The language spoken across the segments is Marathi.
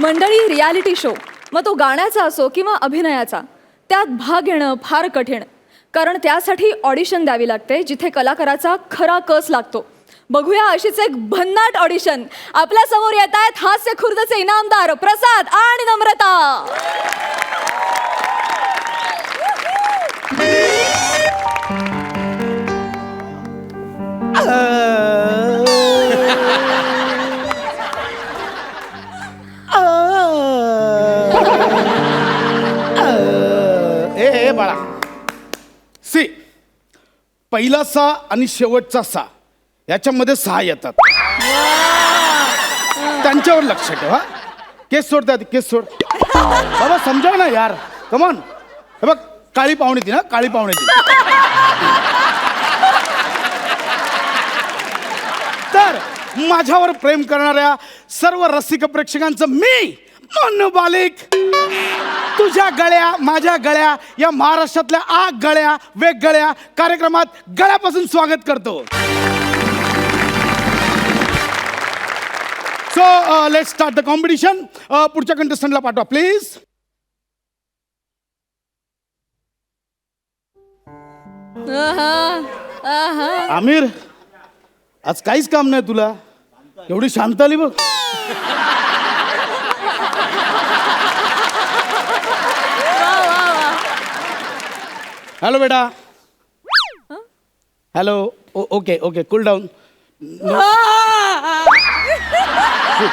मंडळी, रियालिटी शो मग तो गाण्याचा असो किंवा अभिनयाचा, त्यात भाग घेणं फार कठीण, कारण त्यासाठी ऑडिशन द्यावी लागते जिथे कलाकाराचा खरा कस लागतो. बघूया अशीच एक भन्नाट ऑडिशन. आपल्या समोर येत आहेत हास्य खुर्दचे इनामदार प्रसाद आणि नम्रता. ए बाळा, सी पहिला सा आणि शेवटचा सा याच्यामध्ये 6 येतात. त्यांच्यावर लक्ष ठेवा. केस सोड, त्या केस सोड बाबा, समजाव ना यार. कमॉन. हे बघ, काळी पाहुणी ती ना, काळी पाहुणी ती. तर माझ्यावर प्रेम करणाऱ्या सर्व रसिक प्रेक्षकांचं मी मन्नू बालिक तुझ्या गळ्या माझ्या गळ्या या महाराष्ट्रातल्या 8 गळ्या वेगगळ्या कार्यक्रमात गळ्यापासून स्वागत करतो. So let's start the competition. पुढच्या कंटेस्टंटला पाठवा प्लीज. आमिर, आज काहीच काम नाही तुला, एवढी शांत आली बघ. हॅलो बेटा. Hello. Okay okay, cool down.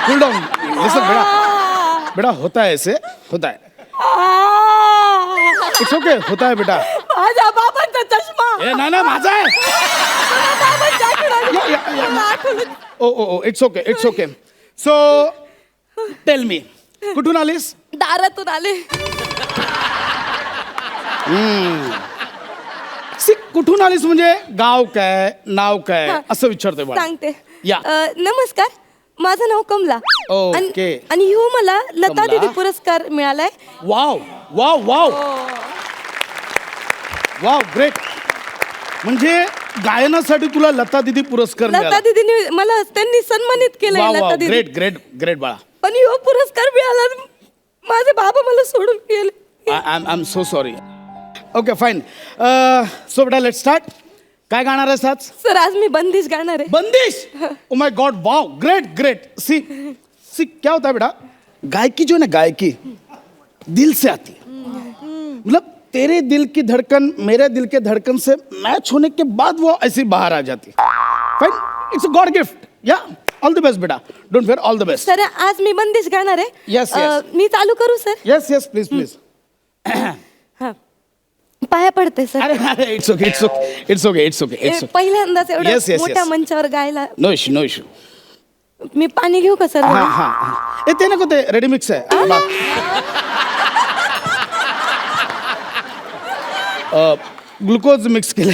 Cool down. Listen बेटा, बेटा होता है ऐसे, होता है. इट्स ओके, होता है बेटा. माझ्या बाबांचा चष्मा. ए नाही माझा आहे. ओ ओ ओ, it's okay, it's okay. So tell me, कुठून आलीस? दारातून आले. कुठून आलीस म्हणजे गाव काय, नाव काय असं विचारतोय बाळा. सांगते. या. नमस्कार, माझं नाव कमला. ओके. आणि ह्यो मला लता कमला. दीदी पुरस्कार मिळालाय. Wow wow wow wow, great. म्हणजे गायनासाठी तुला लता दीदी पुरस्कार मिळाला. लता दीदीने मला त्यांनी सन्मानित केलंय. वाव लता वाव, दीदी. ग्रेट ग्रेट ग्रेट बाळा. पण ह्यो पुरस्कार मिळाला, माझे बाबा मला सोडून गेले. I am so sorry. Okay fine. So बेटा लेट स्टार्ट. काय गाणार आहेस आज? सर, आज मी बंदिश गाणार आहे. बंदिश. Oh my God, wow, great great. See see क्या होता है बेटा, गायकी जो है ना, गायकी दिल से आती है. मतलब तेरे दिल की धड़कन मेरे दिल के धड़कन से मैच होने के बाद वो ऐसी बाहर आ जाती है. Fine, it's a God gift. या, ऑल द बेस्ट बेटा. Don't fair, all the best. Sir, आज मी बंदिश गाणार आहे. Yes, yes. मी चालू करू सर? Yes yes, please please. हा, पाया पडते सर. अरे अरे, it's okay it's okay it's okay it's okay it's okay. पहिल्यांदाच एवढ्या Yes, yes, मोठ्या yes. मंचावर गायला. No issue no issue. मी पाणी घेऊ का सर? हाँ हाँ हाँ. ये ते नको, ते रेडी मिक्स आहे. ग्लुकोज मिक्स केले.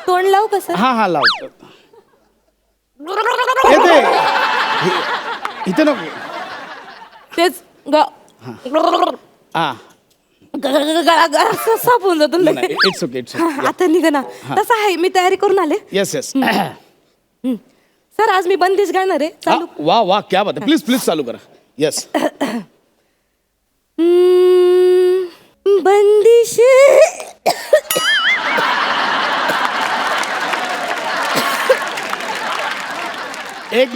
तोंड लावू का सर? हा हा, लाव. येते इथे नको. तेच हा, गळा साफ होऊन जातो. It's okay it's okay. आता निघ ना. तसं आहे, मी तयारी करून आले. Yes yes. सर, आज मी बंदिश गाणार आहे. चालू. वा वा, क्या बात है. प्लीज प्लीज चालू करा. येस. बंदिश. एक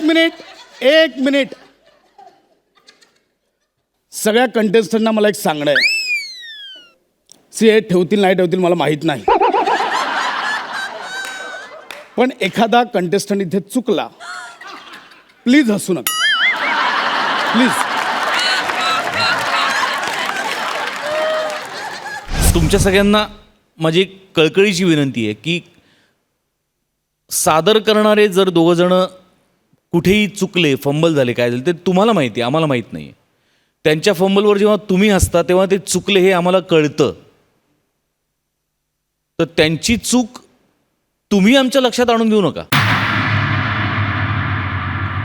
मिनिट एक मिनिट. सगळ्या कंटेस्टंटना मला एक सांगणं आहे. सी, हे ठेवतील नाही ठेवतील मला माहित नाही, पण एखादा कंटेस्टंट इथे चुकला, प्लीज हसू नका. प्लीज. तुमच्या सगळ्यांना माझी एक कळकळीची विनंती आहे की सादर करणारे जर दोघं जण कुठेही चुकले, फंबल झाले, काय झाले ते तुम्हाला माहिती आहे, आम्हाला माहीत नाही. त्यांच्या फंबलवर जेव्हा तुम्ही हसता तेव्हा ते चुकले हे आम्हाला कळतं. तर त्यांची चूक तुम्ही आमच्या लक्षात आणून देऊ नका.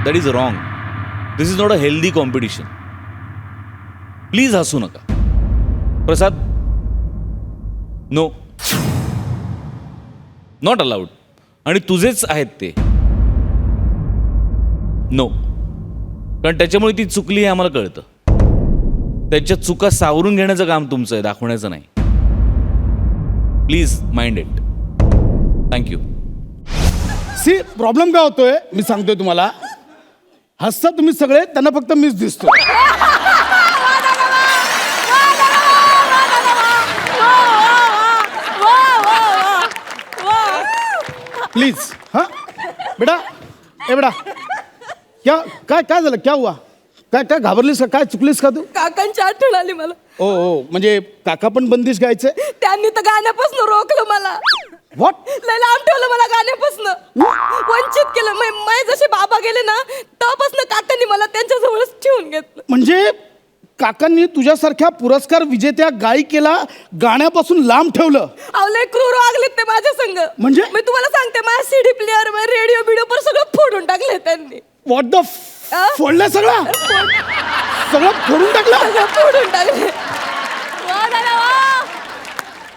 That is wrong. This is not a healthy competition. Please हसू नका. प्रसाद, नो, नॉट अलाउड. आणि तुझेच आहेत ते. नो, कारण त्याच्यामुळे ती चुकली हे आम्हाला कळतं. त्यांच्या चुका सावरून घेण्याचं काम तुमचं आहे, दाखवण्याचं नाही. Please mind it. Thank you. See problem काय होतोय मी सांगतोय तुम्हाला. हसता तुम्ही सगळे, त्यांना फक्त मीच दिसतो. प्लीज हा बेटा, ए बेटा, क्या काय काय झालं, क्या हुआ, काय काय घाबरलीस का, काय चुकलीस का तू? काकांची आठवण आली मला. ओ म्हणजे काका पण बंदिश गायचे. त्यांनी तर गाण्यापासून रोखलं मला. व्हॉट? लय लांब ठेवलं मला गाण्यापासून, वंचित केलं. माझे जसे बाबा गेले ना तेव्हापासून काकांनी मला त्यांच्या जवळच ठेवून घेतलं. म्हणजे काकांनी तुझ्यासारख्या पुरस्कार विजेत्या गायिकेला गाण्यापासून लांब ठेवलं. लय क्रूर वागलेत ते माझ्या संग. म्हणजे? मी तुम्हाला सांगते, माझ्या सीडी प्लेअर रेडिओ बिडिओ पर सगळं फोडून टाकले त्यांनी. व्हॉट द फोडलं सगळं, सगळं फोडून टाकलं. सगळं फोडून टाकले.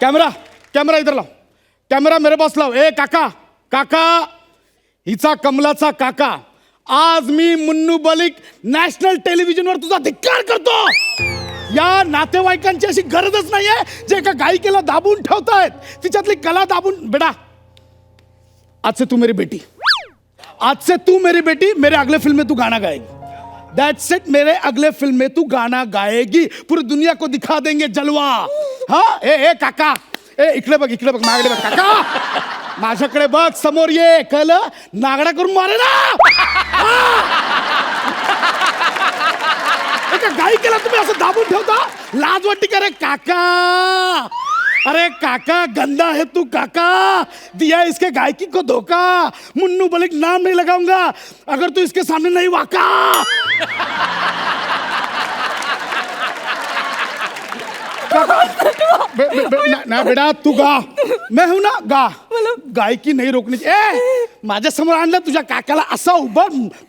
कॅमेरा कॅमेरा इधर लाव, कॅमेरा मेरे पास लाव. ए काका, काका, हिचा कमलाचा काका, आज मी मुन्नू मलिक नॅशनल टेलिव्हिजनवर तुझा धिक्कार करतो. या नातेवाईकांची अशी गरजच नाहीये जे एका गायिकेला दाबून ठेवतायत, तिच्यातली कला दाबून. बेटा, आज से तू मेरी बेटी, आज से तू मेरी बेटी, मेरे अगले फिल्म में तू गाना गाएगी. That's it, मेरे अगले फिल्म में तू गाना गाएगी, पूरी दुनिया को दिखा देंगे जलवा. हा ए काका, इकडे बघ, इकडे बघ, माझ्याकडे बघ काका, माझ्याकडे बघ, समोर ये. कळलं? नागडा करून मारे ना. एका गायिकेला तुम्ही असं दाबून ठेवता, लाज वाटते का रे काका? अरे काका, गंदा है तू काका, दिया इसके गायकी को धोखा. मुन्नू मलिक नाम नहीं लगाऊंगा अगर तू इसके सामने नहीं वाका. ना बेटा, तू गा, मैं हूं ना, गा. गायकी नाही रोखणी. ए माझ्या समोर आणलं तुझ्या काकाला, असा उभा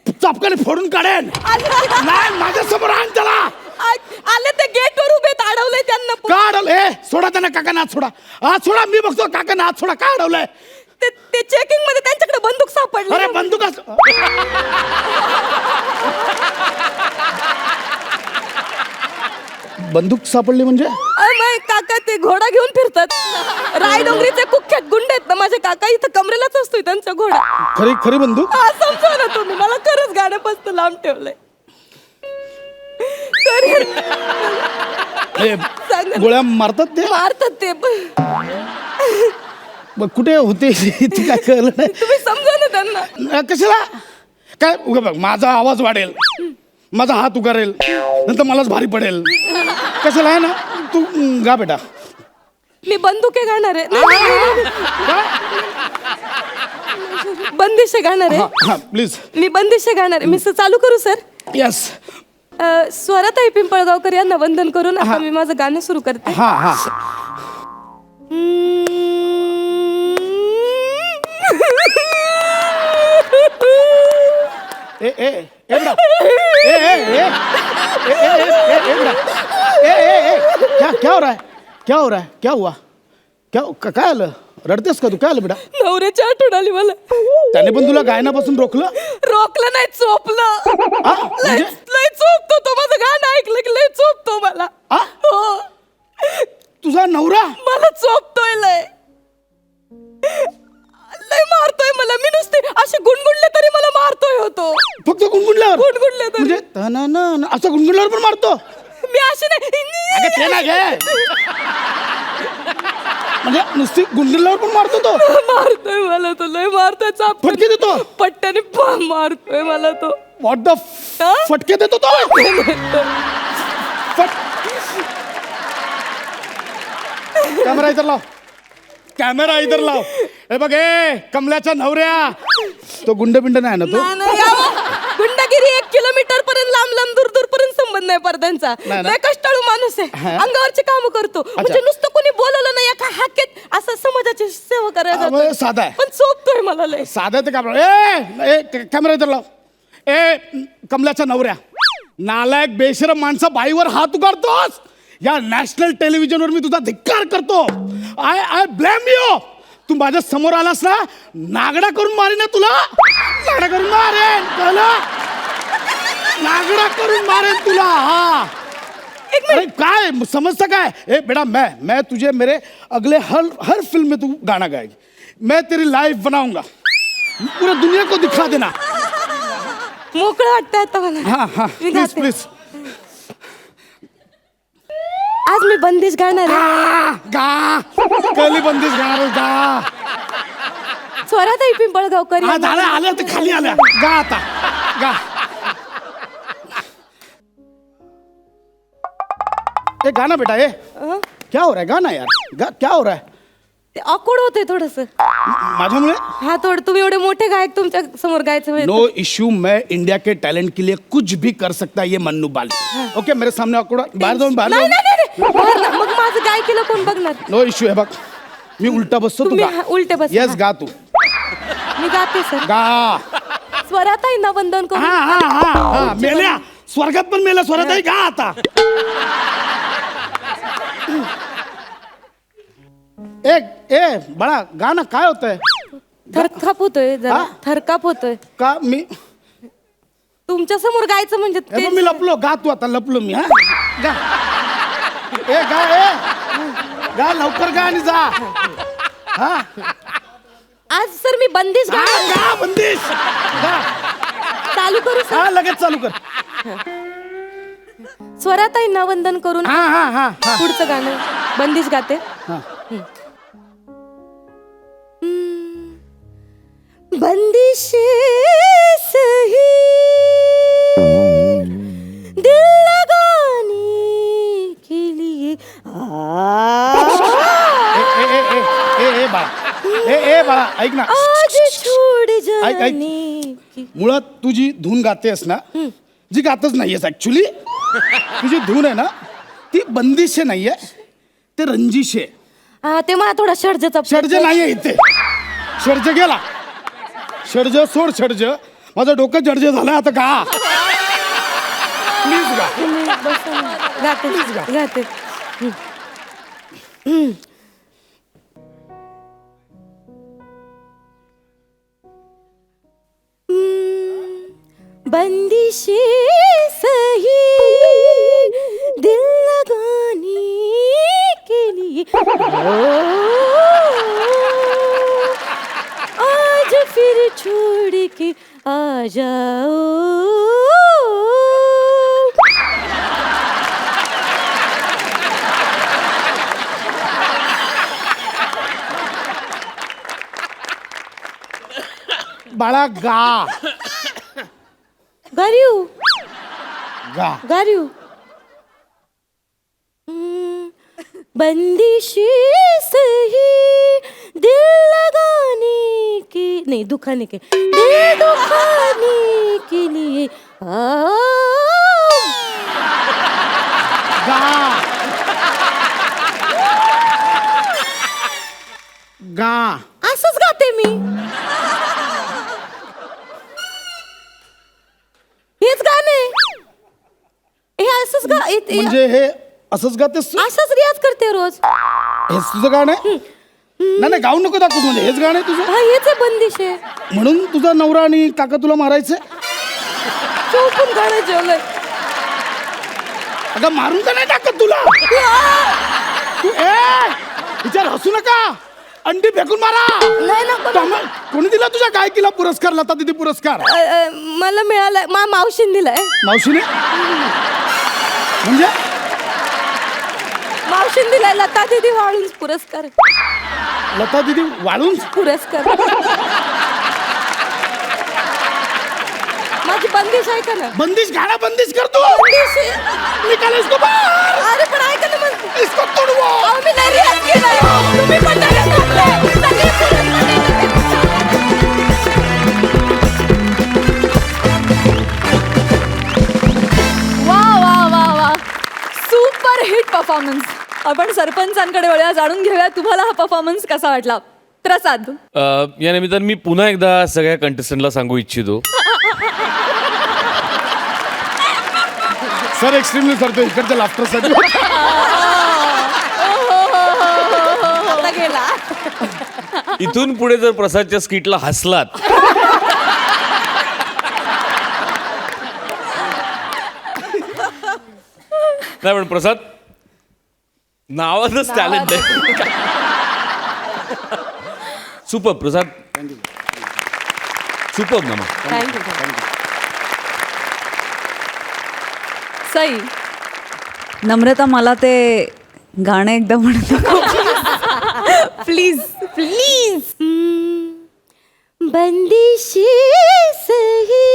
चापकाने फोडून काढेन. नाही, माझ्या समोर आण त्याला. आले ते गेट वर उभे, अडवलंय त्यांना. का अडवलं? ए सोडा त्यांना, काका नाच सोडा, हा सोडा, मी बघतो. काका नाच सोडा, का अडवलंय? ते चेकिंग मध्ये त्यांच्याकडे बंदूक सापडली. अरे बंदूक बंदूक सापडली म्हणजे? काका ते घोडा घेऊन फिरतात. रायडोंगरीचे कुख्यात गुंड आहेत ना माझे काका. इथं कमरेलाच असतोय त्यांचा घोडा. खरी खरी बंदूक? हा, समजा ना तुम्ही, मला खरंच गाण्यापासून लांब ठेवलंय. गोळ्या मारतात ते? मारतात ते पण. कुठे होते ती काय कळलं नाही. तुम्ही समजा ना त्यांना. कशाला काय? उगा बघ, माझा आवाज वाढेल, माझा हात उगारेल, नंतर मलाच भारी पडेल. कशाला आहे ना, तू गा बेटा. मी बंदुके गाणार आहे, बंदिशे गाणार आहे. प्लीज. मी बंदिशे गाणार आहे. मी चालू करू सर? यस. स्वराताई पिंपळगावकर यांना वंदन करून आता मी माझं गाणं सुरू करते. हा हा. ए ए ए बेटा, ए ए ए ए बेटा, ए क्या हो रहा है, क्या हो रहा है, क्या हुआ, काय आलं? रडतेस का तू? काय आलं बेटा? नवऱ्याची आठवण आली मला. त्याने पण तुला गायनापासून रोखलं? रोखलं नाही, चोपलं. म्हणजे? लय चोपतो तो, माझं गाणं ऐकलं की लय चोपतो मला. हो, तुझा नवरा मला चोपतोय, लय मारतोय मला. मी नुसते असे गुणगुणले तरी मला मारतोय होतो. फक्त गुणगुणल्यावर? गुणगुणले तरी. म्हणजे असं गुणगुणल्यावर पण मारतो? मी असे नाही. ते ना घे, म्हणजे नुसती गुंडीलावर पण मारतो तो? मारतोय मला तो, लय मारतोय. फटके देतो? पट्ट्याने मारतोय मला तो. व्हॉट द फटके देतो तो? कॅमेरा इधर लाव, कॅमेरा इधर लाव. हे बघ, ए कमल्याच्या नवऱ्या, तो गुंड बिंड नाही ना तो? गुंडगिरी 1 किलोमीटर पर्यंत, लांब दूर दूर पर्यंत संबंध नाही पर त्यांचा. लय कष्टाळू माणूस आहे, अंगावरची काम करतो. म्हणजे नुसतं कोणी बोलवलं नाही एका हाकेत असं समाजाची सेवा करायचं. साधा आहे पण चोपतोय मला लय. साधा ते काम. ए कॅमेरा इधर लाव. ए कमल्याच्या नवऱ्या, नालायक बेशरम माणसा, बाईवर हात उगारतोस. या नॅशनल टेलिव्हिजनवर मी तुझा धिक्कार करतो. I blame you. तू माझ्या समोर आलास ना, नागडा करून मारेन ना तुला, नागडा करून मारेन. कळलं? नागडा करून मारेन तुला. हा अरे काय समझता काय. ए बेटा मैं तुझे मेरे अगले हर फिल्म में तू गाना गाएगी. मैं तेरी लाइफ बनाऊंगा. पूरा दुनिया को दिखा देना. मोकळं वाटतंय आता मला. हाँ हाँ मी प्लीज गाते. प्लीज. आज मी बंदिश गाणार आहे. गा कली बंदिश गाणार गा. स्वराताई पिंपळगावकर हा झालं आल्या तर खाली आल्या. गा आता गा. ए गाना बेटा ए क्या हो रहा है. गाना यार गा. क्या हो रहा है. ऑकवर्ड होतंय थोडस. माझ्यामुळे. हा थोडं तुम्ही एवढे मोठे गायक तुमच्या समोर गायचं म्हणजे. No issue. मैं इंडिया के टैलेंट के लिए कुछ भी कर सकता है ये मन्नू बाली. ओके मेरे सामने आकडा बाहेर जाऊन बाहेर नाही जाऊन. नाही नाही, बाहेर ना. मग माझं गायकीला कोण बघणार. नो इश्यू आहे बघ. मी उलटा बसतो तू तुम्ही गा. उलटे बस. येस गा तू मी गाते सर. गा. स्वराताईंना वंदन करू. हा हा हा हा मेल्या स्वर्गात पण मेल्या स्वरात आहे गा आता. ए बळा गाणं काय होतंय. थरकाप होतोय जरा. हा? थरकाप होतोय. का मी तुमच्या समोर गायचं म्हणजे हे ते. बघ, मी लपलो. गा तू आता लपलो मी. हा गा. ए गा गा लवकर गा आणि जा. हा आज सर मी बंदिश गा गाणार. गा बंदिश गा. चालू करू सर. हा लगेच चालू कर. स्वराताईंना वंदन करून हा हा हा हा पुढचं गाणं बंदिश गाते. हा. बंदिश सही दिल लगाने के लिए ए बाळा ए बाळा ऐक ना. आज छोड़ ऐक. जाने की. मुळात तू जी धून गातेस ना जी गातच नाहीयेस ऍक्च्युली. तुझी धून आहे ना ती बंदिश नाहीये ते रंजिश आहे. हा ते मला थोडा षडजचा षडज नाहीये इथे. षडज गेला. षडज सोड षडज. माझं डोकं जडज झालं आता गा. प्लीज गा. गाते गाते. बंदिश सही दिल लगाने के लिए आज फिर छोड़ के आ जाओ. बाळा गा. गारियो गा. गारियो. बंदिश सही दिल लगाने के नहीं दुखाने के दिल दुखाने के लिए गा. गा. असंच गाते मी. हेच गाणे हे असंच म्हणजे हे असंच गातेस तू? असंच रियाज करते रोज. हेच तुझं गाणं आहे. नाही गाऊ नको दाखवूस. म्हणजे हेच गाणं आहे तुझं. हा हेच आहे बंदिश आहे. म्हणून तुझा नवरा आणि काका तुला मारायचंय. चौकून गाणं जेवलंय. अगं मारून तर नाही टाकत तुला. तू विचार हसू नका. अंडी फेकून मारा. नाही ना कोणी दिला तुझ्या गायकीला पुरस्कार. लता दीदी पुरस्कार मला मिळालाय. मावशीने दिलाय. मावशीने म्हणजे मावशीने दिलाय. लता दीदी वाळून पुरस्कार. लता दीदी वाळून पुरस्कार. माझी बंदिश ऐका ना. बंदिश गाणं बंदिश करतो. बंदिश निकाल इसको बाहर. अरे पण ऐका ना मग. इसको तोडवो. अहो, मी नाही रियाज केलाय. तुम्ही पण नाही घातलंय. सगळे सुरत मध्ये. वा वा वा वा सुपर हिट परफॉर्मन्स. आपण सरपंचांकडे वळूया. जाणून घेऊया तुम्हाला हा परफॉर्मन्स कसा वाटला. प्रसाद. या निमित्तानं मी पुन्हा एकदा सगळ्या कंटेस्टंटला सांगू इच्छितो सर एक्स्ट्रीमली करतो इकडच्या लाफ्टरसाठी. आता गेला. इथून पुढे जर प्रसादच्या स्किटला हसलात नाही पण प्रसाद नावातच टॅलेंट आहे. सुपर प्रसाद, सुपर ना. थँक्यू. सई, नम्रता मला ते गाणं एकदा म्हणतो प्लीज प्लीज. बंदिशी सही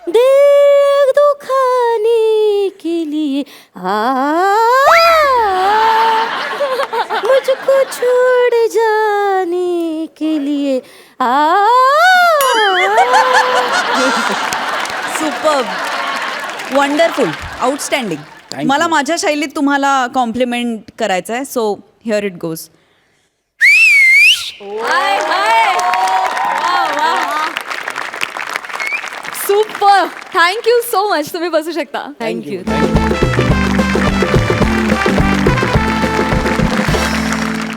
दिल दुखाने के लिए मुझको छोड़ जाने के लिए सुपर, वंडरफुल, आउटस्टँडिंग. मला माझ्या शैलीत तुम्हाला कॉम्प्लिमेंट करायचं आहे, so here it goes. Super, thank you so much. तुम्ही बसू शकता. थँक्यू.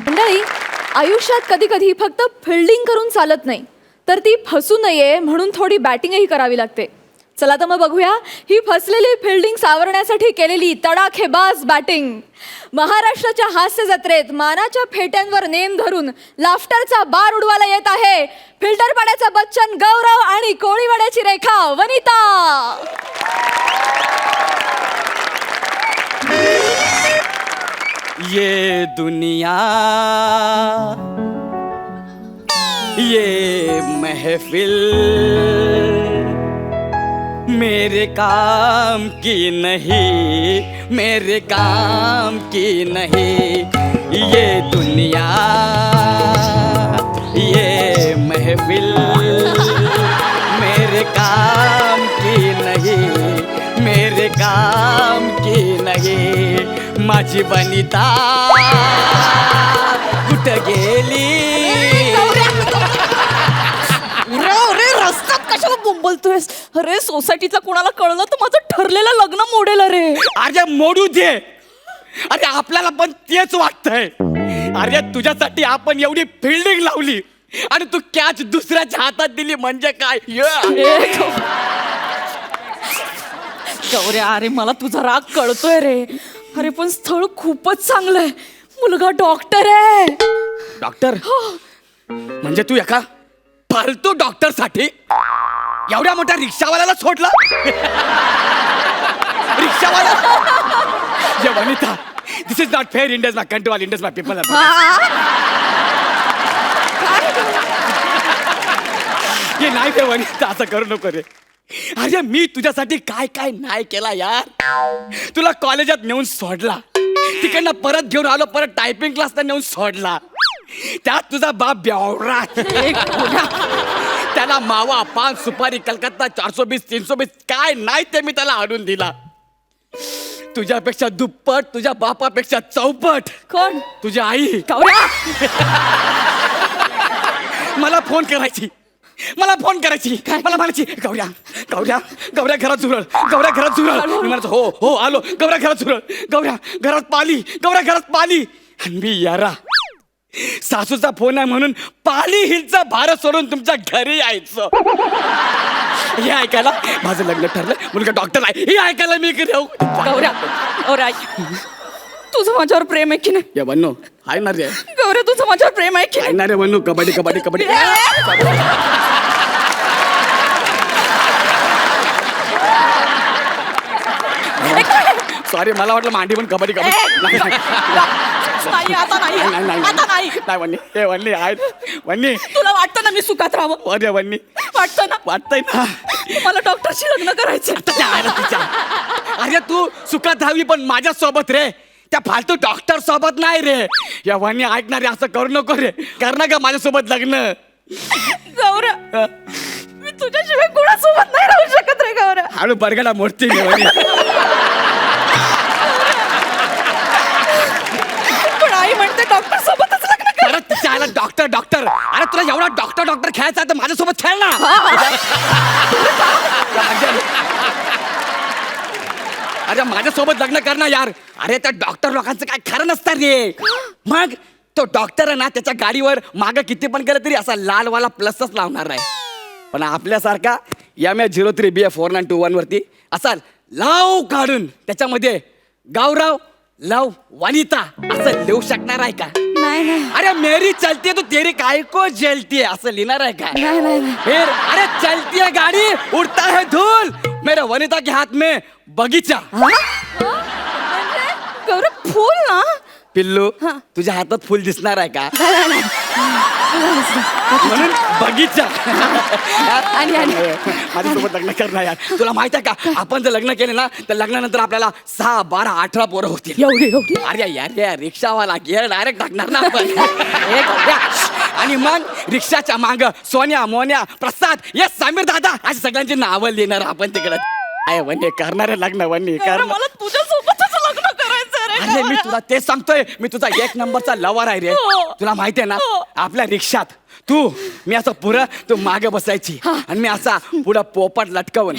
मंडळी, आयुष्यात कधी कधी फक्त फिल्डिंग करून चालत नाही, तर ती फसू नये म्हणून थोडी बॅटिंगही करावी लागते. चला तर मग बघूया ही फसलेली फिल्डिंग सावरण्यासाठी केलेली तडाखेबाज बॅटिंग. महाराष्ट्राच्या हास्य जत्रेत मानाच्या फेट्यांवर नेम धरून लाफ्टरचा बार उडवायला येत आहे फिल्टर पाड्याचा बच्चन गौरव आणि कोळीवाड्याची रेखा वनिता. ये दुनिया ये महफिल मेरे काम की नहीं, मेरे काम की नहीं. ये दुनिया ये महफिल मेरे काम की नहीं, मेरे काम की नहीं. माझी वनिता कुठं गेली? अरे रस्त्यात कशाला बोंबलतोयस? अरे सोसायटीतला कोणाला कळलं तर माझं ठरलेलं लग्न मोडेल. अरे अरे मोडू दे. अरे आपल्याला पण तेच वाटतंय. अरे तुझ्यासाठी आपण एवढी फिल्डिंग लावली आणि तू कॅच दुसऱ्याच्या हातात दिली म्हणजे काय? गौऱ्या, अरे मला तुझा राग कळतोय रे. अरे पण स्थळ खूपच चांगलं आहे. मुलगा डॉक्टर आहे. डॉक्टर म्हणजे तू एका फालतू डॉक्टर साठी एवढ्या मोठ्या रिक्षावाल्याला सोडला? रिक्षावाला? ये Vanita, this is not fair. India is my country, all India is my people. हे नाही रे वनिता, असं करू नको रे. अरे मी तुझ्यासाठी काय काय नाही केला यार. तुला कॉलेजात नेऊन सोडला, तिकडनं परत घेऊन आलो, परत टायपिंग क्लासला नेऊन सोडला. त्यात तुझा बाप बेवडा. त्याला मावा, पान, सुपारी, कलकत्ता, 420, 320 काय नाही ते मी त्याला आणून दिला. तुझ्यापेक्षा दुप्पट, तुझ्या बापापेक्षा चौपट. कोण? तुझी आई. गौऱ्या, मला फोन करायची, मला फोन करायची, मला म्हणायची गौऱ्या गौऱ्या गौऱ्या घरात झुरळ, गौऱ्या घरात झुरळ. मी म्हणायचो हो हो आलो. गौऱ्या घरात झुरळ, गौऱ्या घरात पाली, गौऱ्या घरात पाली. आणि मी यारा सासूचा फोन आहे म्हणून पाली हिलचा भारत सोडून तुमच्या घरी यायचं. हे ऐकायला माझं लग्न ठरलं, मुलगा डॉक्टर आहे, हे ऐकायला मी इकडे येऊ. गौऱ्या, गौऱ्या, तुझं माझ्यावर प्रेम आहे की नाही? या वन्नू आहे ना रे, गौऱ्या, तुझं माझ्यावर प्रेम आहे की आहे नाही? ना रे वन्नू. कबड्डी कबड्डी कबड्डी. सॉरी, मला वाटलं मांडी पण कबड्डी कबड्डी. नाही, नाही. नाही, आता नाही, नाही, नाही, आता नाही. नाही वन्नी, हे वन्नी आहे वन्नी. तुला वाटतं ना मी सुखात राहावं? अरे वन्नी वाटतं ना? वाटतंय ना. मला डॉक्टरशी लग्न करायचं. अरे तू सुखात राहावी पण माझ्या सोबत रे, त्या फालतू डॉक्टर सोबत नाही रे. या वन्नी ऐकणार रे, असं करू नको रे. करणार का माझ्यासोबत लग्न? गौऱ्या, मी तुझ्याशिवाय कोणासोबत नाही राहू शकत रे. गौऱ्या, हळू बरगडा मोडती मी वन्नी. पण आई म्हणते डॉक्टर सोबतच लग्न कर. परत तिच्या आला डॉक्टर डॉक्टर. अरे तुला एवढा डॉक्टर डॉक्टर खेळायचा आहे तर माझ्यासोबत खेळ ना. अरे माझ्यासोबत लग्न कर ना यार. अरे त्या डॉक्टर लोकांचं काय खरं नसतं रे. मग तो डॉक्टर आहे ना, त्याच्या गाडीवर मागं किती पण केलं तरी असा लालवाला प्लसच लावणार आहे. पण आपल्यासारखा MH03BF4921 वरती असा लाव काढून त्याच्यामध्ये गौरव लव वनिता असं लिहू शकणार आहे का? नाही अरे मेरी चलती है तो तेरी काय को जलती है असं लिहिणार आहे का? नाही फिर अरे चलती है गाड़ी उड़ता है धूल मेरे वनिता के हाथ में बगीचा. गौरव फुल ना पिल्लू तुझ्या हातात फुल दिसणार आहे का? म्हणून बगीचा. आणि माझ्यासोबत लग्न करणार यार. तुला माहित आहे का आपण जर लग्न केलं ना तर लग्नानंतर आपल्याला 6, 12, 18 पोरं होतील. एवढी अरे यार या रिक्षावाला गिअर डायरेक्ट टाकणार ना आपण. हे करूया. आणि मग रिक्षाच्या माग सोन्या मोन्या प्रसाद ये समीर दादा अशी सगळ्यांची नावं लिहिणार आपण तिकडे. काय वन्य करणार आहे लग्न वन्य करणार. मला तुझ्या सोबतच लग्न करायचं रे. अरे मी तुला तेच सांगतोय मी तुझा 1 नंबरचा लवर आहे रे. हो. तुला माहितीये ना हो. आपल्या रिक्षात मी असं पुढं तू मागे बसायची आणि मी असा पुढं पोपट लटकवून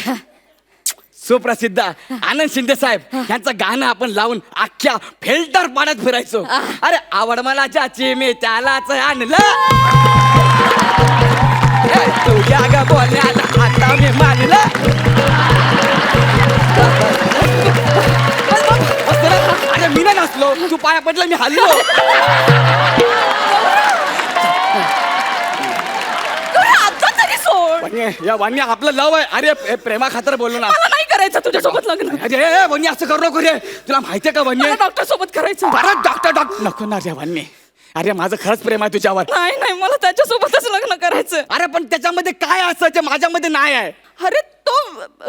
सुप्रसिद्ध आनंद शिंदे साहेब यांचं गाणं आपण लावून अख्ख्या फिल्टर पाण्यात फिरायचो. अरे आवड मला ज्याची मी त्यालाच आणलं ए, तुझ्या ग बोलण्याला आता मी मानलं. अरे मी नाही नसलो तू पाया पडलं मी हल्लो. आता तरी सोड. या वाणी आपलं लव आहे. अरे प्रेमा खातर बोललो ना. मला नाही करायचं तुझ्या सोबत लग्न. अरे वन्य असं करू नको रे. तुला माहितीये का वन्य डॉक्टर सोबत करायचं. परत डॉक्टर नको ना रे वन्य. अरे माझं खरंच प्रेम आहे तुझ्यावर. नाही मला त्याच्या सोबतच लग्न करायचं. अरे पण त्याच्यामध्ये काय असं जे माझ्यामध्ये नाही आहे? अरे तो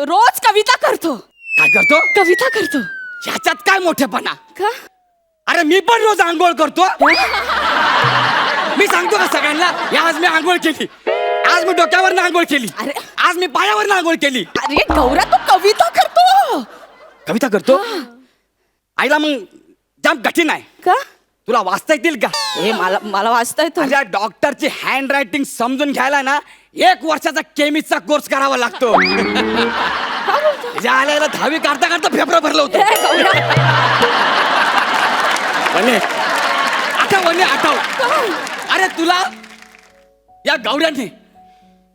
रोज कविता करतो. काय करतो? कविता करतो. ह्याच्यात काय मोठेपणा? का? अरे मी पण रोज आंघोळ करतो. मी सांगतो का सगळ्यांना आज मी आंघोळ केली. आज मी डोक्यावर आंघोळ केली. अरे. आज मी पायावर आंघोळ केली. अरे गौरा तो कविता करतो. कविता करतो. आईला मग जाम कठीण आहे. का? तुला वाचता येतील का? हे मला वाचता येतो. माझ्या डॉक्टरची हँड रायटिंग समजून घ्यायला ना 1 वर्षाचा केमिस्टचा कोर्स करावा लागतो. आल्याला 10वी काढता काढता फेफरं भरलं होतं. आठव. अरे तुला या गौऱ्याने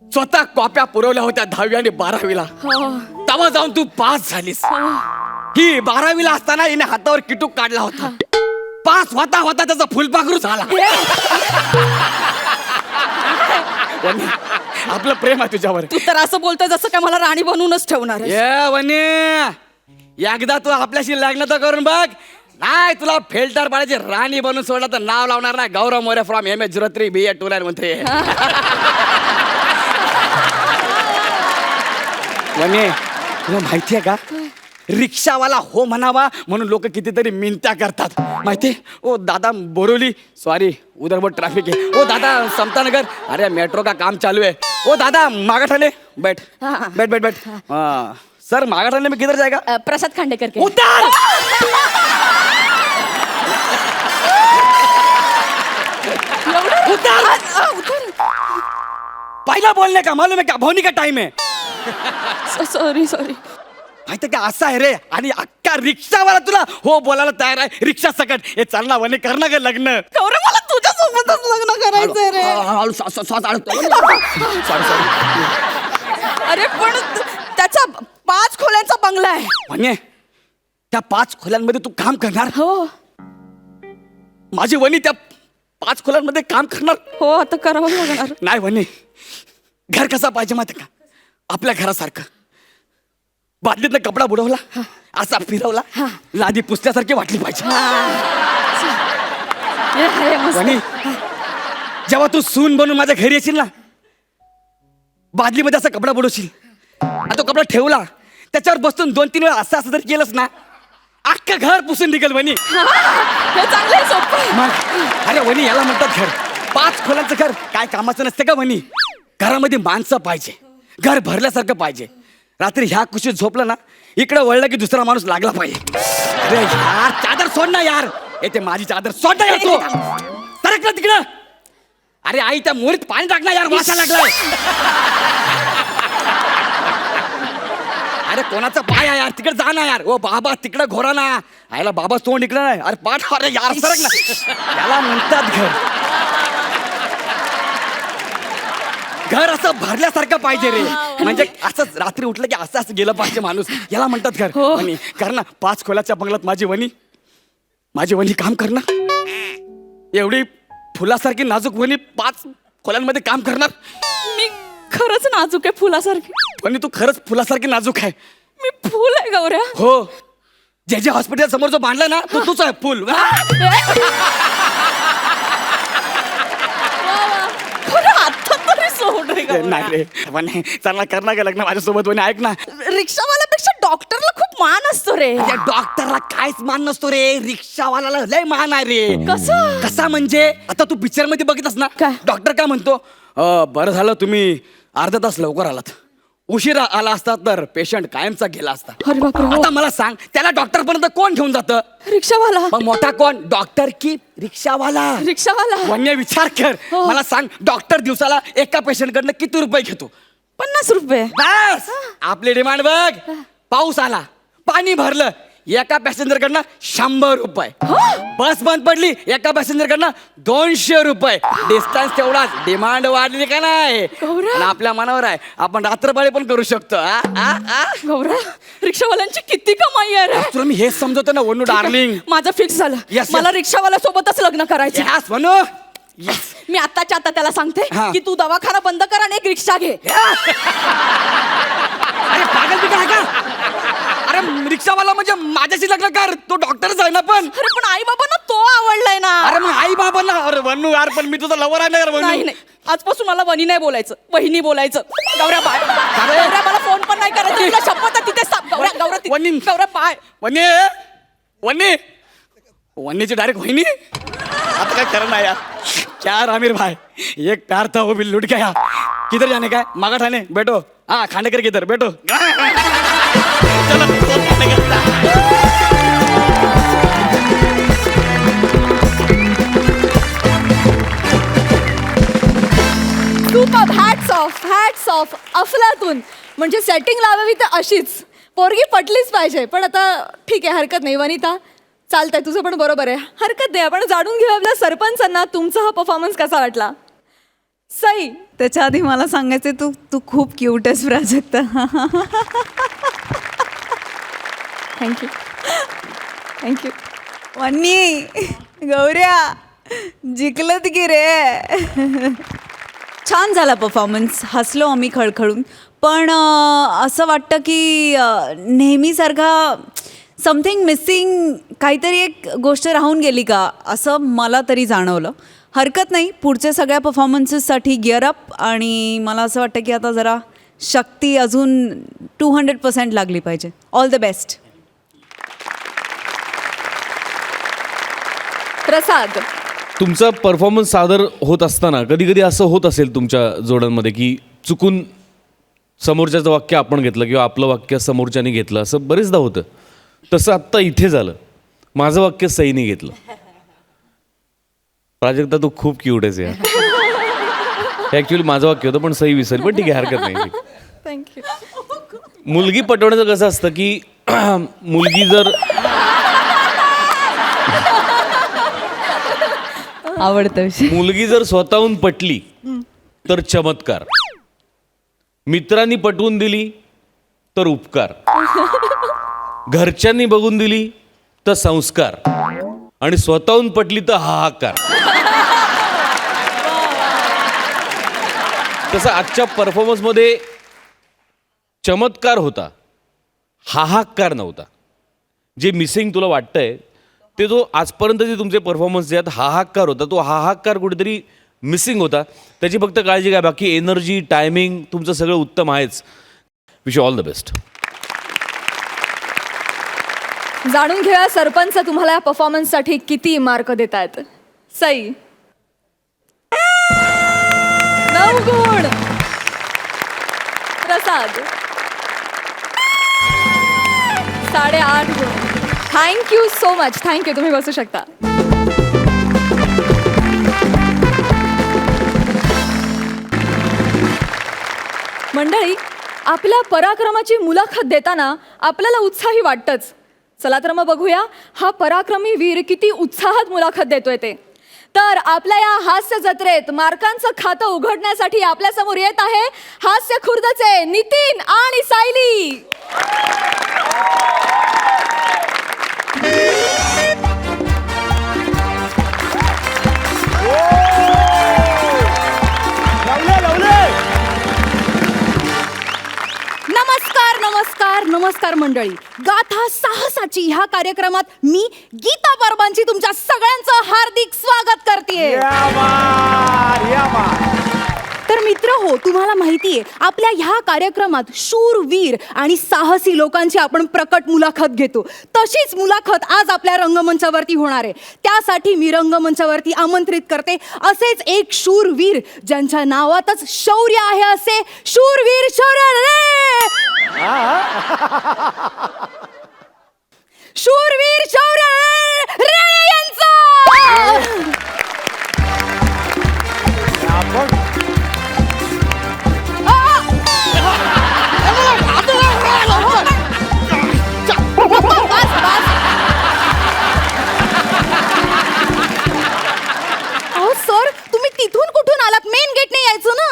स्वतः कॉप्या पुरवल्या होत्या 10वी आणि 12वीला. तेव्हा जाऊन तू पास झालीस. ही 12वीला असताना हिने हातावर किटूक काढला होता. पास होता होता त्याचा फुलपाखरू झाला. आपलं प्रेम आहे तुझ्यावर. तू तर असं बोलतोय जसं काय मला राणी बनवूनच ठेवणार आहे. ये वने एकदा तू आपल्याशी लग्न तर करून बघ. नाही तुला फिल्टर पाण्याची राणी बनून सोडला तर नाव लावणार नाही. गौरव मोरे फ्रॉम MH03 BA 29 म्हणते. वने तुला माहितीये का रिक्षावाला हो म्हणावा म्हणून लोक कितीतरी मिनत्या करतात माहितीये. ओ दादा बोरोली सॉरी उधर बहुत ट्रैफिक है. ओ दादा समतानगर अरे मेट्रो का काम चालू है. ओ दादा मागाठाणे बैठ बैठ बैठ बैठ. हाँ सर मागाठाणे में किधर जाएगा? प्रसाद खांडेकर के. उतर. उतर. पहिला बोलने का मालूम है क्या भवनी का टाइम है. सॉरी माहिती का असं आहे रे. आणि अख्खा रिक्षावाला तुला हो बोलायला तयार आहे. रिक्षा सकट हे चालना वने करणं ग लग्न. गौरव मला तुझ्या सोबतच लग्न करायचंय रे. अरे पण त्याचा 5 खोल्यांचा बंगला आहे. म्हणजे त्या 5 खोल्यांमध्ये तू काम करणार? हो माझी वनी त्या 5 खोल्यांमध्ये काम करणार? हो आता करावं लागणार. नाही वनी घर कसा पाहिजे माहिती का आपल्या घरासारखं. बादलीतनं कपडा बुडवला असा फिरवला लादी पुसल्यासारखी वाटली पाहिजे. वनी जेव्हा तू सून बनून माझ्या घरी येशील ना बादलीमध्ये असा कपडा बुडवशील आणि तो कपडा ठेवला त्याच्यावर बसून 2-3 वेळा असं जर केलंस ना अख्खं घर पुसून निघेल वनी. हे चांगलं आहे सोपं. मग अरे वनी याला म्हणतात घर. 5 खोल्यांचं घर काय कामाचं नसते का वनी. घरामध्ये माणसं पाहिजे. घर भरल्यासारखं पाहिजे. रात्री ह्या कुशीत झोपलं ना इकडे वळलं की दुसरा माणूस लागला पाहिजे. अरे यार चादर सोड ना यार. येते माझी चादर सोड ना यार तू. सरक ना तिकडं. अरे आई त्या मोरीत पाणी टाक ना यार वासा लागलाय. अरे कोणाचा पाय आहे यार तिकडे जा ना यार. ओ बाबा तिकडे घोरा ना. आयला बाबा तोंड इकडे नाही. अरे पाठ अरे यार सरक ना. याला म्हणतात घर. घर असं भरल्यासारखं पाहिजे रे. म्हणजे असं रात्री उठलं की असं असं गेलं पाहिजे माणूस. याला म्हणतात घर. वनी कर ना 5 खोल्याच्या बंगल्यात माझी वनी काम करणार. एवढी फुलासारखी नाजूक वनी 5 खोल्यांमध्ये काम करणार. मी खरंच नाजूक आहे फुलासारखी. वनी तू खरंच फुलासारखी नाजूक आहे. मी फुल आहे गौऱ्या. हो जे हॉस्पिटल समोर जो बांधलाय ना तो तूच आहे फुल. आता तरी सोड रे गौऱ्या. नाही रे वनी चला कर ना ग लग्न माझ्यासोबत. वनी ऐक ना, रिक्षावाल्यापेक्षा डॉक्टरला खूप मान असतो रे. त्या डॉक्टरला काहीच मान नसतो रे. रिक्षावाल्याला लय मान आहे रे. कसं? कसा म्हणजे आता तू पिक्चर मध्ये बघितस ना काय? डॉक्टर काय म्हणतो, बरं झालं तुम्ही अर्धा तास लवकर आलात. उशिरा आला असता तर पेशंट कायमचा गेला असता. अरे बापरे, हो. आता मला सांग त्याला डॉक्टर पर्यंत कोण घेऊन जातं? रिक्षावाला. मग मोठा कोण, डॉक्टर की रिक्षावाला? रिक्षावाला. वन्य विचार कर. हो. मला सांग डॉक्टर दिवसाला एका पेशंट कडनं किती रुपये घेतो? 50 रुपये. बस आपली डिमांड बघ. पाऊस आला, पाणी भरलं, एका पॅसेंजर कडनं 100 रुपये. बस बंद पडली, एका पॅसेंजर कडनं 200 रुपये. डिस्टन्स तेवढाच, डिमांड वाढली का नाही? गौरव. आणि आपल्या मनावर आहे, आपण रात्रपाळी पण करू शकतो. गौऱ्या रिक्षावाल्यांची किती कमाई आहे रे. तुला मी हेच समजवतो ना वनू डार्लिंग. माझं फिक्स झालं. Yes, मला yes. रिक्षावाल्या सोबतच लग्न करायचं. यास वनू. Yes. मी आत्ताच्या आता त्याला सांगते हा. की तू दवाखाना बंद कर आणि एक रिक्षा घे. अरे पागल बिगल आहे का? अरे रिक्षावाला म्हणजे माझ्याशी लग्न कर. तो डॉक्टरच आहे ना पण. अरे पण आई बाबांना तो आवडलाय ना. अरे मग आई बाबांना. अरे वनू यार पण मी तुझा लवर आहे ना यार वनू. नाही नाही आजपासून मला वनी नाही बोलायचं, वहिनी बोलायचं. गौऱ्या बाय. गौऱ्या मला फोन पण नाही करायचं. तुला शपथ आहे तिथे साप. गौऱ्या गौऱ्या वहिनी. गौऱ्या बाय. वन्नीची डायरेक्ट वहिनी. आता काय करना यार. क्या आमिर भाई, एक प्यार था वो भी लुट गया. किधर जाने का है? मागा ठाणे बैठो. हाँ खांडेकर किधर बैठो. चलो खांडेकर. सुपर. हॅट्स ऑफ अफलातून. म्हणजे सेटिंग लावावी तर अशीच पोरगी पटलीच पाहिजे. पण आता ठीक आहे, हरकत नाही वनिता, चालतंय, तुझं पण बरोबर आहे, हरकत नाही. आपण जाणून घेऊ आपल्या सरपंचांना तुमचा हा परफॉर्मन्स कसा वाटला. सई. त्याच्या आधी मला सांगायचं तू तू खूप क्यूट आहेस प्राजक्ता. थँक्यू. वन्नी गौऱ्या जिंकलत की रे. छान झाला परफॉर्मन्स. हसलो आम्ही खळखळून. पण असं वाटतं की नेहमीसारखा समथिंग मिसिंग, काहीतरी एक गोष्ट राहून गेली का असं मला तरी जाणवलं. हरकत नाही, पुढच्या सगळ्या परफॉर्मन्सेससाठी गिअर अप. आणि मला असं वाटतं की आता जरा शक्ती अजून 200% लागली पाहिजे. All the best. प्रसाद. तुमचा परफॉर्मन्स सादर होत असताना कधी कधी असं होत असेल तुमच्या जोड्यांमध्ये की चुकून समोरच्याचं वाक्य आपण घेतलं किंवा आपलं वाक्य समोरच्याने घेतलं, असं बरेचदा होतं. तसं आत्ता इथे झालं. माझं वाक्य सईने घेतलं. प्राजक्ता तू खूप क्यूट आहेस यार. ॲक्च्युली माझं वाक्य होतं पण सई विसरली, पण ठीक आहे, हरकत नाही. थँक्यू. मुलगी पटवण्याचं कसं असतं की मुलगी जर आवडतं विषय. मुलगी जर स्वतःहून पटली तर चमत्कार, मित्रांनी पटवून दिली तर उपकार, घरच्यांनी बघून दिली तर संस्कार, आणि स्वतःहून पटली तर हाहाकार. तसं आजच्या परफॉर्मन्समध्ये चमत्कार होता, हाहाकार नव्हता. जे मिसिंग तुला वाटतंय ते जो आजपर्यंत जे तुमचे परफॉर्मन्स जे आहेत हाहाकार होता, तो हाहाकार कुठेतरी मिसिंग होता. त्याची फक्त काळजी घ्या. बाकी एनर्जी, टायमिंग तुमचं सगळं उत्तम आहेच. Wish all the best. जाणून घेऊया सरपंच तुम्हाला या परफॉर्मन्ससाठी किती मार्क देत आहेत. सई. 9 गुण. प्रसाद. 8.5 गुण. Thank you so much. थँक्यू. तुम्ही बसू शकता. मंडळी, आपल्या पराक्रमाची मुलाखत देताना आपल्याला उत्साही वाटतंच. चला तर मग बघूया हा पराक्रमी वीर किती उत्साहात मुलाखत देतोय ते. तर आपल्या या हास्य जत्रेत मार्कांचं खातं उघडण्यासाठी आपल्या समोर येत आहे हास्य खुर्दचे नितीन आणि सायली. नमस्कार नमस्कार नमस्कार मंडळी. गाथा साहसाची ह्या कार्यक्रमात मी गीता परबांची तुमच्या सगळ्यांचं हार्दिक स्वागत करते. तर मित्र हो, तुम्हाला माहितीये आपल्या ह्या कार्यक्रमात शूरवीर आणि साहसी लोकांची आपण प्रकट मुलाखत घेतो. तशीच मुलाखत आज आपल्या रंगमंचावरती होणार आहे. त्यासाठी मी रंगमंचावरती आमंत्रित करते असेच एक शूरवीर ज्यांच्या नावातच शौर्य आहे, असे शूरवीर शौर्य शूरवीर शौर्य रे यांचं. सर, तुम्ही तिथून कुठून आलात? मेन गेटने यायचं ना.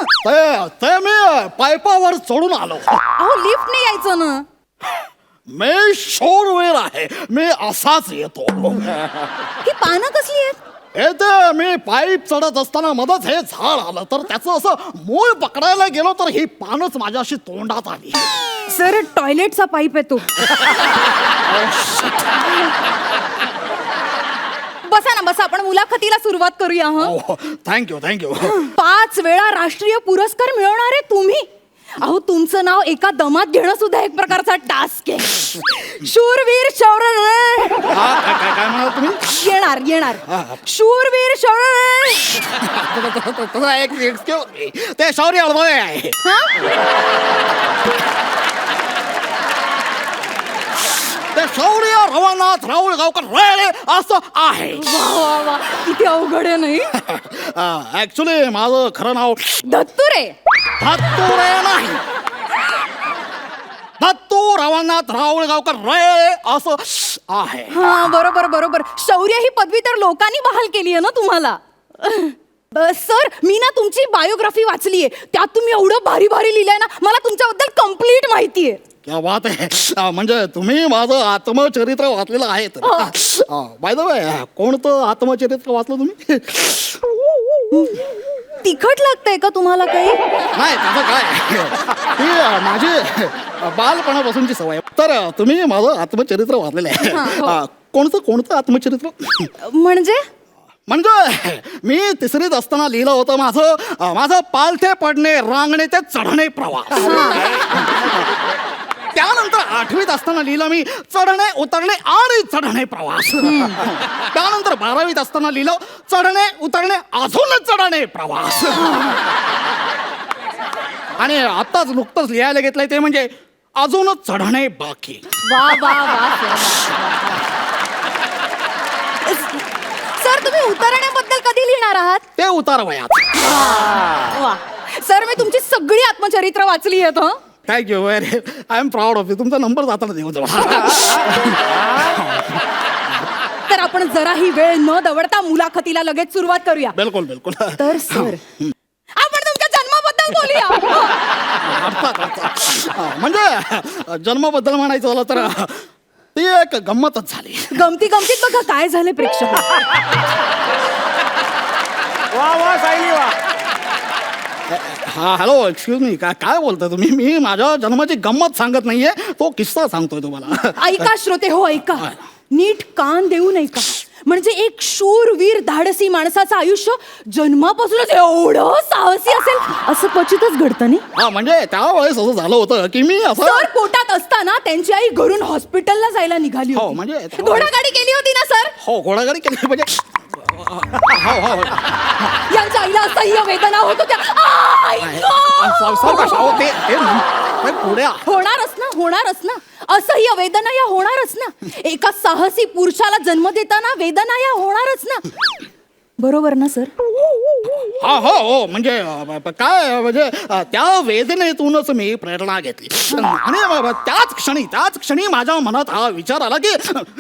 ते मी पायपावर चढून आलो. अहो, लिफ्टने यायचं ना. मी शूरवीर आहे, मी असाच येतो. ही पानं कसली आहेत? येते मी पाईप चढत असताना मधच हे झाड आलं, तर त्याचं असं मूळ पकडायला गेलो तर ही पानच माझ्याशी तोंडात आली. सर, टॉयलेटचा पाईप आहे तो. बसा ना, बसा. आपण मुलाखतीला सुरुवात करूया. Thank you thank you. 5 वेळा राष्ट्रीय पुरस्कार मिळवणारे तुम्ही. अहो, तुमचं नाव एका दमात घेणं सुद्धा एक प्रकारचा टास्क आहे. शूरवीर शौर्य काय म्हणाल तुम्ही? येणार येणार. शूरवीर शौर्य. तुझा एक एक्सक्यूज मी, ते शौर्य अडवळे आहे. ते शौर्य रवानाथ राहुल गावकर रेळे असं आहे. वा वा वा, किती अवघड आहे नाही. ऍक्च्युली माझं खरं नाव दत्तुरे. दत्तुरे नाही, दत्तू रवानाथ राहुल गावकर रेळे असं आहे. हा, बरोबर बरोबर. शौर्य ही पदवी तर लोकांनी बहाल केली आहे ना तुम्हाला. सर, मी ना तुमची बायोग्राफी वाचलीये. त्यात तुम्ही एवढं भारी भारी लिहिलंय ना, मला तुमच्याबद्दल कम्प्लीट माहिती आहे. क्या बात आहे. म्हणजे तुम्ही माझं आत्मचरित्र वाचलेलं आहे. बाय द वे, कोणतं आत्मचरित्र वाचलं तुम्ही? तिखट लागतंय का तुम्हाला काही? नाही, त्याचं काय, ती माझी बालपणापासूनची सवय आहे. तर तुम्ही माझं आत्मचरित्र वाचलेलं आहे. कोणतं आत्मचरित्र? म्हणजे मी 3रीत असताना लिहिलं होतं माझं पालथे पडणे, रांगणे ते चढणे प्रवास. त्यानंतर 8वीत असताना लिहिलं मी चढणे, उतरणे आणि चढणे प्रवास. त्यानंतर 12वीत असताना लिहिलं चढणे, उतरणे, अजून चढणे प्रवास. आणि आत्ताच नुकतंच लिहायला घेतलंय ते म्हणजे अजूनच चढणे बाकी. वा वा वा. सर, तुम्ही उतरण्याबद्दल कधी लिहिणार आहात? ते उतार वयात. वा. सर, मी तुमची सगळी आत्मचरित्र वाचली आहेत. Thank you very, I am proud of you. तुमचा नंबर जाताना देऊ जरा. तर आपण जराही वेळ न दवडता मुलाखतीला लगेच सुरुवात करूया. बिलकुल बिलकुल. तर सर, आपण तुमच्या जन्माबद्दल बोलूया. म्हणजे जन्माबद्दल म्हणायचं झालं तर ती एक गंमतच झाली. गमतीत बघा काय झाले प्रेक्षक. हा, हॅलो, एक्सक्यूज मी, काय बोलताय तुम्ही? मी माझ्या जन्माची गंमत सांगत नाहीये, तो किस्सा सांगतोय तुम्हाला. ऐका श्रोते हो, ऐका. नीट कान देऊ नये का? म्हणजे एक शूरवीर धाडसी माणसाचं आयुष्य जन्मापासूनच एवढं साहसी असेल असं क्वचितच घडतं नाही. हा, म्हणजे त्यावेळेस असं झालं होतं की मी असं सर, पोटात असताना त्यांची आई घरून हॉस्पिटलला जायला निघाली हो, होती. म्हणजे घोडागाडी केली होती ना सर? हो, घोडागाडी केली म्हणजे यांच्या आईला असह्य वेदना होत होत्या. पुढे होणारच ना. असह्य वेदना या होणारच ना. एका साहसी पुरुषाला जन्म देताना वेदना या होणारच ना. बरोबर ना सर? हा हो म्हणजे काय म्हणजे त्या वेदनेतूनच मी प्रेरणा घेतली आणि त्याच क्षणी माझ्या मनात हा विचार आला की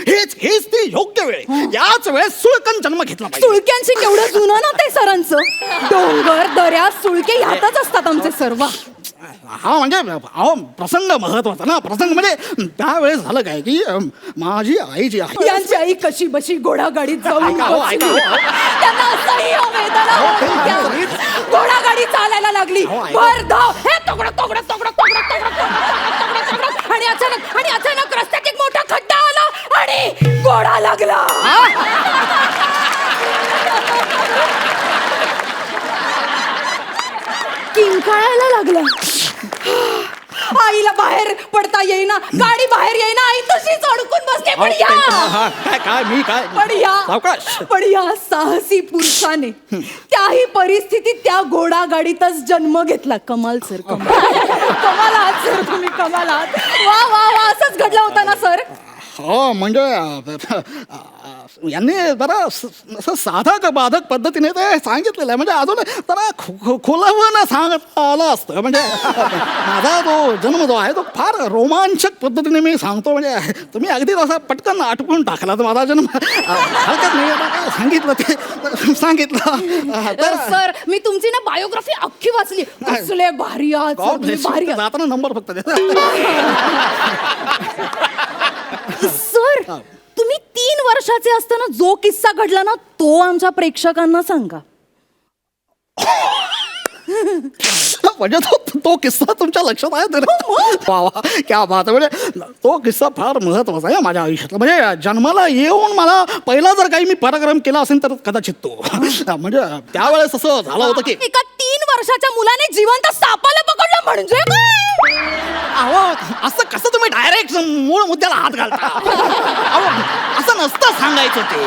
हेच ती योग्य वेळ याच वेळेस सुळकन जन्म घेतला पाहिजे. सुळक्यांशी केवढं जुनं ना ते सरांचं. डोंगर दऱ्या सुळके ह्यातच असतात आमचे सर्व. हा म्हणजे अहो प्रसंग महत्वाचा ना. प्रसंग म्हणजे त्यावेळेस झालं काय की माझी आई जी आहे यांची आई कशी बशी घोडागाडीत जाऊन ऐका हो, ऐका हो. त्यांना असह्य वेदना होत होत्या. घोडागाडी चालायला लागली. हो, ऐका. भर धाव हे तोगडं आणि अचानक रस्त्यात एक मोठा खड्डा आला आणि घोडा लागला. किंकाळायला लागला. आईला बाहेर पडता येईना, गाडी बाहेर येईना, आई तशीच अडकून बसते. पण या साहसी पुरुषाने त्याही परिस्थितीत त्या घोडागाडीतच जन्म घेतला. कमाल सर, कमाल आहात सर तुम्ही, कमाल आहात. वा वा वा, असंच घडलं होतं ना सर? हो म्हणजे यांनी जरा असं साधक बाधक पद्धतीने ते सांगितलेलं आहे. म्हणजे अजून जरा खोलावं सांगत आलं असतं. म्हणजे माझा तो जन्म जो आहे तो फार रोमांचक पद्धतीने मी सांगतो. म्हणजे तुम्ही अगदी असा पटकन आटपून टाकला तर माझा जन्म हरकत नाही. आता सांगितलं ते सांगितलं तर सर मी तुमची ना बायोग्राफी अख्खी वाचली. कसले भारी आहात सर, तुम्ही भारी आहात. जाताना नंबर फक्त द्या. सर तुम्ही 3 वर्षाचे असताना जो किस्सा घडला ना तो आमच्या प्रेक्षकांना सांगा. म्हणजे तो किस्सा तुमच्या लक्षात आहे तर वा वा, क्या बात आहे. म्हणजे तो किस्सा फार महत्वाचा आहे माझ्या आयुष्यातला. म्हणजे जन्माला येऊन मला पहिला जर काही मी पराक्रम केला असेल तर कदाचित तो. म्हणजे त्यावेळेस असं झालं होतं की एका 3 वर्षाच्या मुलाने जिवंत सापाला पकडलं म्हणजे काय? अहो असं कसं तुम्ही डायरेक्ट मूळ मुद्द्याला हात घालता. अहो असं नसतं सांगायचं ते.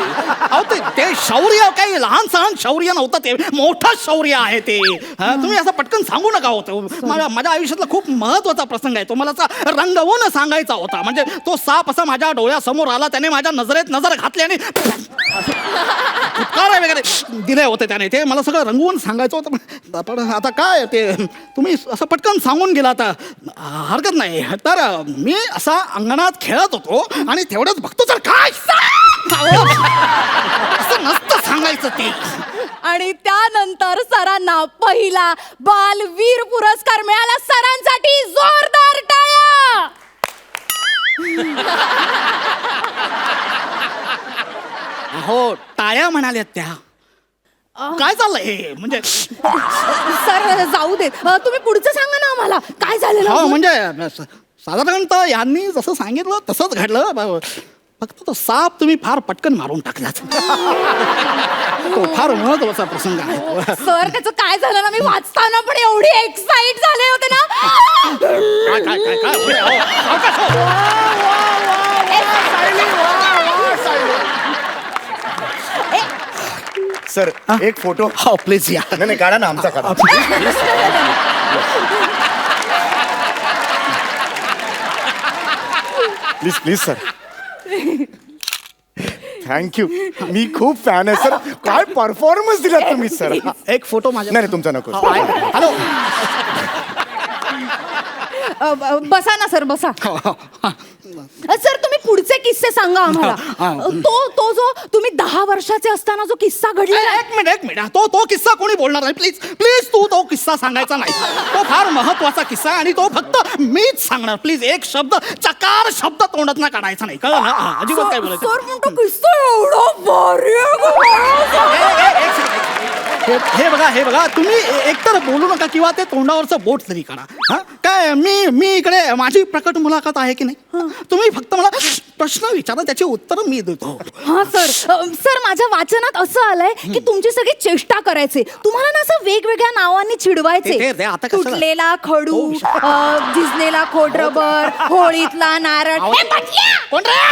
अहो ते शौर्य काही लहान सहान शौर्य नव्हतं, ते मोठं शौर्य आहे ते. तुम्ही असं पटकन सांगू नका होतं. माझ्या आयुष्यातला खूप महत्वाचा प्रसंग आहे तो. मला असा रंगवून सांगायचा होता. म्हणजे तो साप असा माझ्या डोळ्यासमोर आला, त्याने माझ्या नजरेत नजर घातली आणि फुटकार वगैरे दिले होते त्याने. ते मला सगळं रंगवून सांगायचं होतं. पण आता काय ते तुम्ही असं पटकन सांगून गेला आता हरकत नाही. तर मी असा अंगणात खेळत होतो आणि तेवढंच बघतो तर काय असं नसतं सांगायचं ते. आणि त्यानंतर सरांना पहिला बालवीर पुरस्कार मिळाला. सरांसाठी जोरदार टाळ्या. अहो टाळ्या म्हणाल्यात त्या. काय चाललंय हे? म्हणजे सर जाऊ देत, तुम्ही पुढचं सांगा ना आम्हाला काय झालेलं. हो म्हणजे साधारणतः यांनी जसं सांगितलं तसंच घडलं. फक्त तो साप तुम्ही फार पटकन मारून टाकलात. तो फार महत्वाचा प्रसंग आहे. सर त्याचं काय झालं ना, मी वाचताना पण एवढी एक्साइट झाले होते ना. काय काय काय काय होय, अहो, सावकाश हो. सर एक फोटो. हो प्लीज या. नाही काढा ना, आमचा काढा. Please please sir. थँक्यू. मी खूप फॅन आहे सर. काय परफॉर्मन्स दिला तुम्ही सर. एक फोटो माझ्या. नाही तुमचा नको. हॅलो. बसा ना सर, बसा. सर तुम्ही पुढचे किस्से सांगा आम्हाला. तो जो तुम्ही 10 वर्षाचे असताना जो किस्सा घडला. एक मिनिट तो किस्सा कोणी बोलणार नाही. प्लीज प्लीज तू तो किस्सा सांगायचा नाही. तो फार महत्वाचा किस्सा आणि तो फक्त मीच सांगणार. प्लीज एक शब्द चकार शब्द तोंडात ना काढायचा नाही. कळलं ना? अजिबात काय बोलायचं. सर पण तो किस्सा एवढा भारी हे बघा तुम्ही एकतर बोलू नका किंवा ते तोंडावरचं बोट तरी काढा. हा काय मी इकडे माझी प्रकट मुलाखत आहे की नाही. तुम्ही फक्त मला प्रश्न विचारा, त्याची उत्तर मी देतो. हा सर माझ्या वाचनात असं आलंय की तुमची सगळी चेष्टा करायचे. तुम्हाला ना असं वेगवेगळ््या नावांनी चिडवायचे. ते आता कशाला? तुटलेला खडू, झिजलेला खोडरबर, होळीतला नारळ. कोण रे?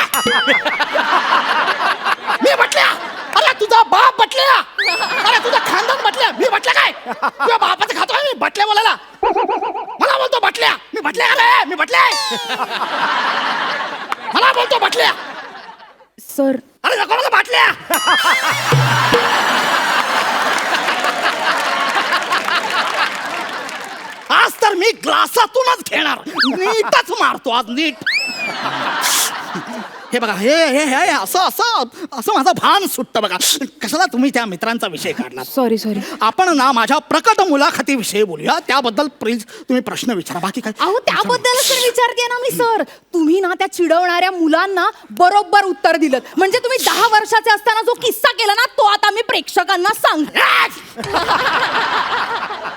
मी म्हटल्या. अरे तुझा बाप बटल्या. अरे तुझा खानदान बटल्या. मी बटल्या काय? तुझ्या बापाचं खातोय मी बटल्या बोलायला. मला बोलतो बटल्या. मी बटल्या आलाय. मी बटल्या. मला बोलतो बटल्या. सर अरे नको मला बाटल्या. आज तर मी ग्लासातूनच घेणार, नीटच मारतो आज, नीट. हे बघा, हे हे हे असं असं असं माझं भान सुटतं बघा. कशाला तुम्ही त्या मित्रांचा विषय काढला? सॉरी. आपण ना माझ्या प्रकट मुलाखतीविषयी बोलूया. त्याबद्दल प्लीज तुम्ही प्रश्न विचारा, बाकी काय. अहो त्याबद्दलच तर विचारते ना मी सर. तुम्ही ना त्या चिडवणाऱ्या मुलांना बरोबर उत्तर दिलं. म्हणजे तुम्ही 10 वर्षाचे असताना जो किस्सा केला ना तो आता मी प्रेक्षकांना सांग.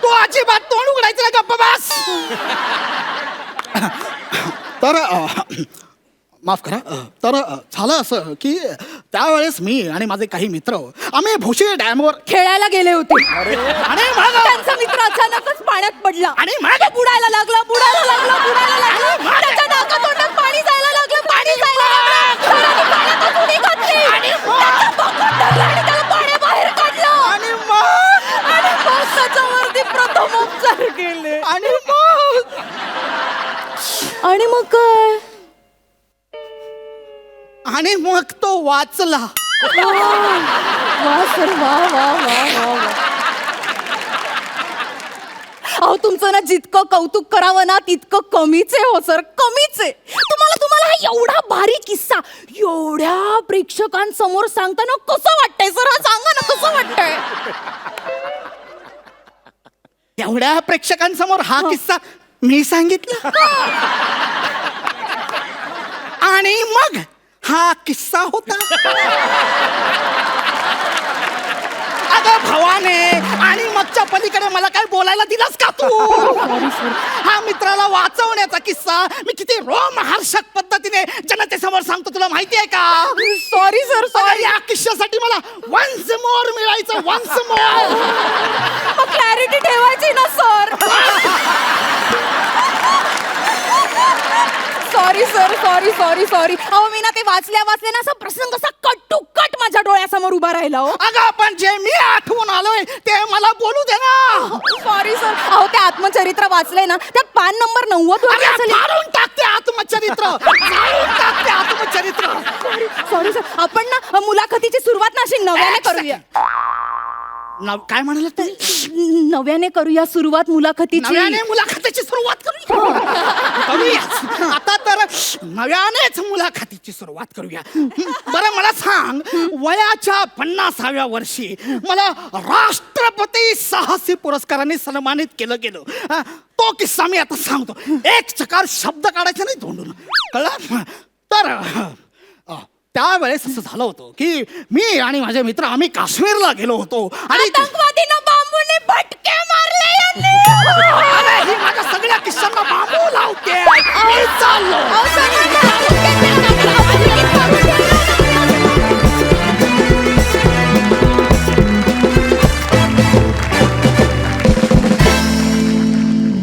तू अजिबात तोंड उघडायचं ना, गप्प बस. तर माफ करा. तर झालं असं की त्यावेळेस मी आणि माझे काही मित्र आम्ही भोशी डॅमवर खेळायला गेले होते आणि मग त्यांचा मित्र अचानकच पाण्यात पडला आणि मग बुडायला लागला. त्याच्या नाकातोंडात पाणी जायला लागलं. सरांनी पाण्यातच उडी घातली. त्याचा पकड धरला आणि त्याला पाण्याबाहेर काढलं. आणि मग त्याच्यावरती प्रथमोपचार केले. आणि मग काय? आणि मग तो वाचला. वा सर, वा. अहो तुमचं ना जितकं कौतुक करावं ना तितकं कमीच आहे हो सर, कमीच आहे. तुम्हाला हा एवढा भारी किस्सा एवढ्या प्रेक्षकांसमोर सांगताना कसं वाटतंय सर? हा सांगा ना, कसं वाटतंय? एवढ्या प्रेक्षकांसमोर हा किस्सा मी सांगितला आणि मग हा किस्सा होता. अगं भवाने, आणि मगच्या पलीकडे मला काय बोलायला दिलास का तू? हा मित्राला वाचवण्याचा किस्सा मी किती रोमहर्षक पद्धतीने जनतेसमोर सांगतो, तुला माहिती आहे का? Sorry sir, sorry. या किस्स्यासाठी मला वन्स मोर मिळायचं, वन्स मोर. क्लॅरिटी ठेवायची ना सर. सॉरी. अहो मी ना ते वाचल्या ना असा प्रसंग असा कट टू कट माझ्या डोळ्यासमोर उभा राहिला हो. अगं पण जे मी आठवून आलोय ते मला बोलू दे ना. Sorry sir. अहो ते आत्मचरित्र वाचलंय ना, त्यात पान नंबर 90 वरती अगं, असेल. फाडून टाकते आत्मचरित्र, फाडून टाकते आत्मचरित्र. Sorry sir. आपण ना मुलाखतीची सुरुवात ना अशी नव्याने करूया. काय म्हणाल तुम्ही? नव्याने करूया सुरुवात मुलाखतीची. नव्याने मुलाखतीची सुरुवात करूया. आता तर नव्यानेच मुलाखतीची सुरुवात करूया. बरं मला सांग, वयाच्या 50व्या वर्षी मला राष्ट्रपती साहसी पुरस्काराने सन्मानित केलं गेलं. तो किस्सा मी आता सांगतो. एक चकार शब्द काढायचा नाही तोंडून, कळलं? तर त्यावेळेस असं झालं होतं की मी आणि माझे मित्र आम्ही काश्मीरला गेलो होतो आणि आतंकवादीनं बांबूने भटके मारले यांनी. अरे, ही माझ्या सगळ्या किस्सा